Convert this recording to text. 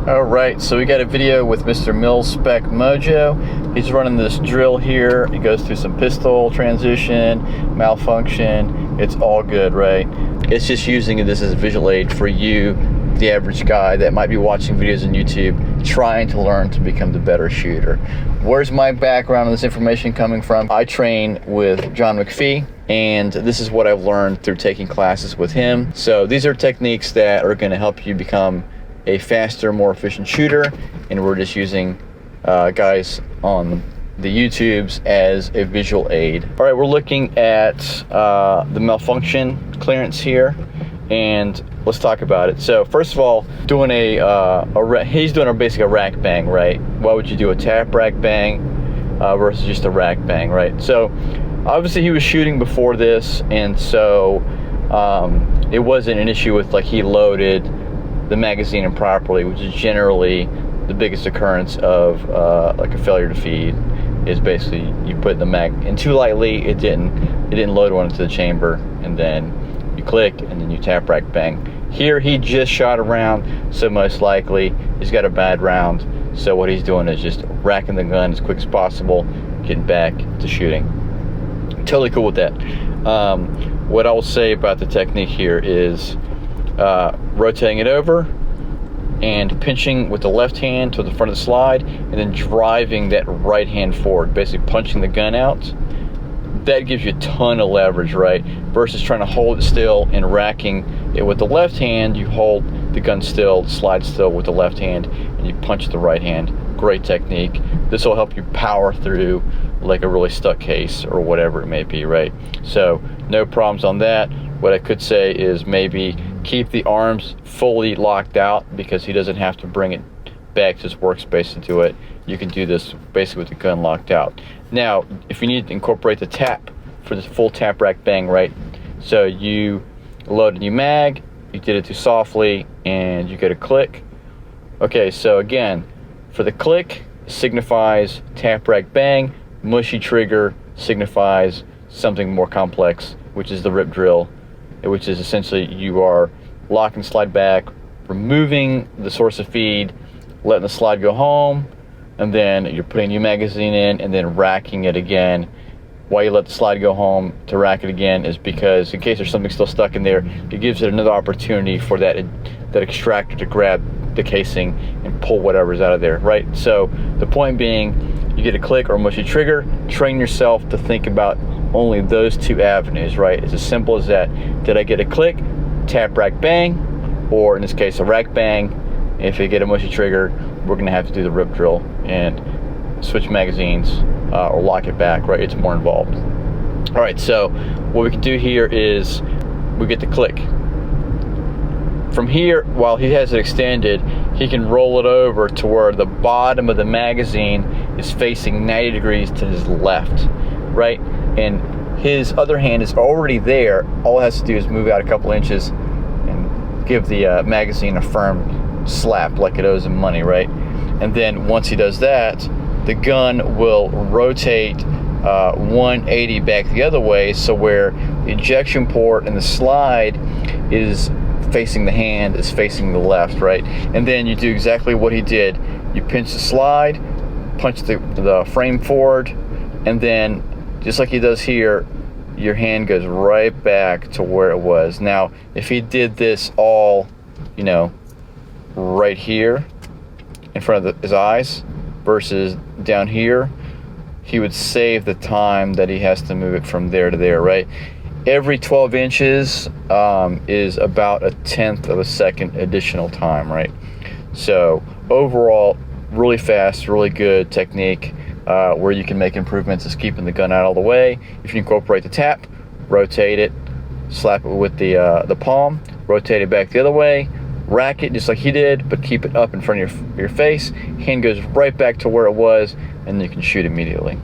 Alright, so we got a video with Mr. Milspec Mojo. He's running this drill here. He goes through some pistol transition, malfunction. It's all good, right? It's just using this as a visual aid for you, the average guy that might be watching videos on YouTube, trying to learn to become the better shooter. Where's my background on this information coming from? I train with John McPhee, and this is what I've learned through taking classes with him. So these are techniques that are going to help you become a faster, more efficient shooter, and we're just using guys on the YouTubes as a visual aid. All right, we're looking at the malfunction clearance here, and let's talk about it. So first of all, doing he's doing basically a rack bang, right? Why would you do a tap rack bang versus just a rack bang, right? So obviously he was shooting before this, and so it wasn't an issue with like he loaded the magazine improperly, which is generally the biggest occurrence of like a failure to feed. Is basically you put the mag in too lightly, it didn't load one into the chamber, and then you click and then you tap rack bang. Here he just shot a round, so most likely he's got a bad round, so what he's doing is just racking the gun as quick as possible, getting back to shooting. Totally cool with that. What I will say about the technique here is rotating it over and pinching with the left hand to the front of the slide, and then driving that right hand forward, basically punching the gun out. That gives you a ton of leverage, right? Versus trying to hold it still and racking it with the left hand. You hold the gun still, slide still with the left hand, and you punch the right hand. Great technique. This will help you power through like a really stuck case or whatever it may be, right? So no problems on that. What I could say is maybe keep the arms fully locked out, because he doesn't have to bring it back to his workspace to do it. You can do this basically with the gun locked out. Now, if you need to incorporate the tap for the full tap rack bang, right? So you load a new mag, you did it too softly, and you get a click. Okay, so again, for the click signifies tap rack bang, mushy trigger signifies something more complex, which is the rip drill, which is essentially you are lock and slide back, removing the source of feed, letting the slide go home, and then you're putting a new magazine in and then racking it again. Why you let the slide go home to rack it again is because in case there's something still stuck in there, it gives it another opportunity for that extractor to grab the casing and pull whatever's out of there, right? So the point being, you get a click or a mushy trigger, train yourself to think about only those two avenues, right? It's as simple as that. Did I get a click, tap rack bang, or in this case a rack bang? If you get a mushy trigger, we're gonna have to do the rip drill and switch magazines or lock it back, right? It's more involved. All right, so what we can do here is we get the click. From here, while he has it extended, he can roll it over to where the bottom of the magazine is facing 90 degrees to his left, right? And his other hand is already there. All it has to do is move out a couple inches and give the magazine a firm slap like it owes him money, right? And then once he does that, the gun will rotate 180 back the other way, so where the ejection port and the slide is facing the hand is facing the left, right? And then you do exactly what he did. You pinch the slide, punch the frame forward, and then just like he does here, your hand goes right back to where it was. Now, if he did this all, you know, right here in front of his eyes versus down here, he would save the time that he has to move it from there to there, right? Every 12 inches is about 1/10 of a second additional time, right? So overall, really fast, really good technique. Where you can make improvements is keeping the gun out all the way. If you incorporate the tap, rotate it, slap it with the palm, rotate it back the other way, rack it just like he did, but keep it up in front of your face. Hand goes right back to where it was, and you can shoot immediately.